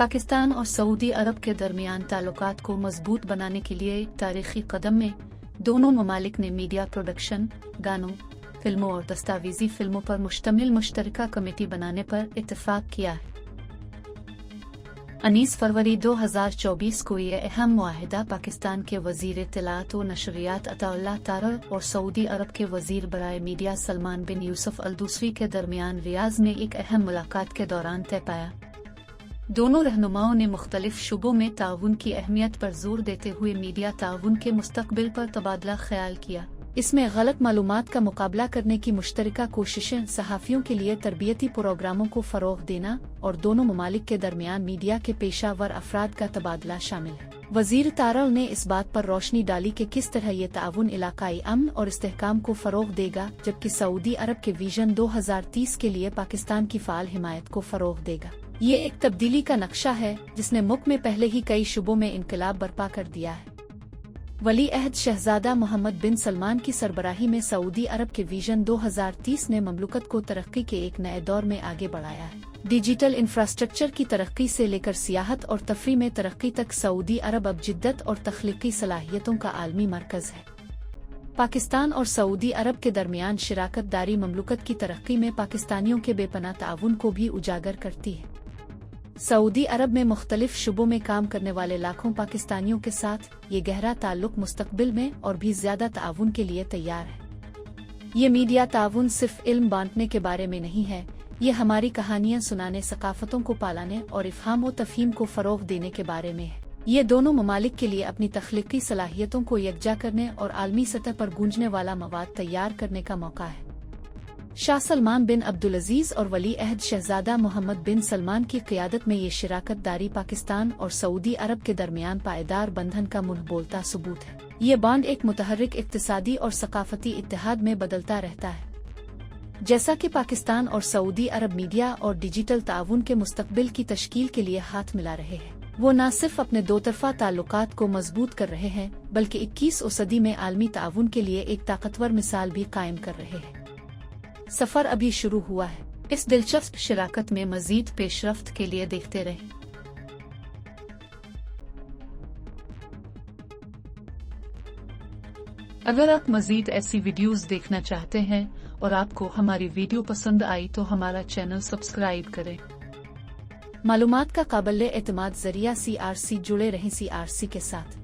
पाकिस्तान और सऊदी अरब के दरमियान ताल्लुकात को मजबूत बनाने के लिए एक तारीखी कदम में दोनों ममालिक ने मीडिया प्रोडक्शन, गानों, फिल्मों और दस्तावेजी फिल्मों पर मुश्तमिल मुश्तरका कमेटी बनाने पर इत्तेफाक किया है। 19 फरवरी 2024 को ये अहम मुआहिदा पाकिस्तान के वजीर इत्तलात व नशरियात अताउल्लाह तारल और सऊदी अरब के वजीर बराए मीडिया सलमान बिन यूसुफ अल दूसरी के दरमियान रियाज में एक अहम मुलाकात के दौरान तय पाया। दोनों रहनुमाओं ने मुख्तलिफ शुबों में ताउन की अहमियत पर जोर देते हुए मीडिया ताउन के मुस्तकबिल पर तबादला ख्याल किया। इसमें गलत मालूमात का मुकाबला करने की मुश्तरका कोशिशें, सहाफ़ियों के लिए तरबियती प्रोग्रामों को फ़रोग़ देना और दोनों ममालिक के दरमियान मीडिया के पेशावर अफराद का तबादला शामिल है। वज़ीर तारल ने इस बात पर रोशनी डाली कि किस तरह ये ताउन इलाकाई अमन और इस्तेहकाम को फ़रोग़ देगा, जबकि सऊदी अरब के विजन 2030 के लिए पाकिस्तान की फ़ाल हिमायत को फ़रोग़ देगा। ये एक तब्दीली का नक्शा है जिसने मुल्क में पहले ही कई शुबों में इनकलाब बर्पा कर दिया है। वली अहद शहजादा मोहम्मद बिन सलमान की सरबराही में सऊदी अरब के विजन 2030 ने ममलुकत को तरक्की के एक नए दौर में आगे बढ़ाया है। डिजिटल इंफ्रास्ट्रक्चर की तरक्की से लेकर सियाहत और तफरी में तरक्की तक सऊदी अरब अब जिद्दत और तख्लीकी सलाहियतों का आलमी मरकज है। पाकिस्तान और सऊदी अरब के दरमियान शराकत दारी ममलुकत की तरक्की में पाकिस्तानियों के बेपनाह ताउन को भी उजागर करती है। सऊदी अरब में मुख्तलिफ शुबों में काम करने वाले लाखों पाकिस्तानियों के साथ ये गहरा ताल्लुक मुस्तकबिल में और भी ज्यादा ताउन के लिए तैयार है। ये मीडिया ताउन सिर्फ इल्म बांटने के बारे में नहीं है, ये हमारी कहानियां सुनाने, सकाफतों को पालाने और इफ़हाम व तफ़हीम को फ़रोग़ देने के बारे में है। ये दोनों ममालिक के लिए अपनी तख्लीकी सलाहियतों को यकजा करने और आलमी सतह पर गूंजने वाला मवाद तैयार करने का मौका है। शाह सलमान बिन अब्दुल अजीज और वली अहद शहजादा मोहम्मद बिन सलमान की क़ियादत में ये शराकत दारी पाकिस्तान और सऊदी अरब के दरमियान पायदार बंधन का मुँह बोलता सबूत है। ये बांड एक मुतहर्रिक इक़्तिसादी और सकाफती इत्तेहाद में बदलता रहता है। जैसा कि पाकिस्तान और सऊदी अरब मीडिया और डिजिटल ताउन के मुस्तकबिल की तश्कील के लिए हाथ मिला रहे हैं, वो न सिर्फ अपने दो तरफा ताल्लुकात को मजबूत कर रहे हैं, बल्कि 21वीं सदी में आलमी ताउन के लिए एक ताकतवर मिसाल भी कायम कर रहे हैं। सफर अभी शुरू हुआ है। इस दिलचस्प शराकत में मजीद पेशरफ्त के लिए देखते रहें। अगर आप मजीद ऐसी वीडियोस देखना चाहते हैं और आपको हमारी वीडियो पसंद आई तो हमारा चैनल सब्सक्राइब करें। मालूमात का काबिल एतमाद जरिया CRC, जुड़े रहें CRC के साथ।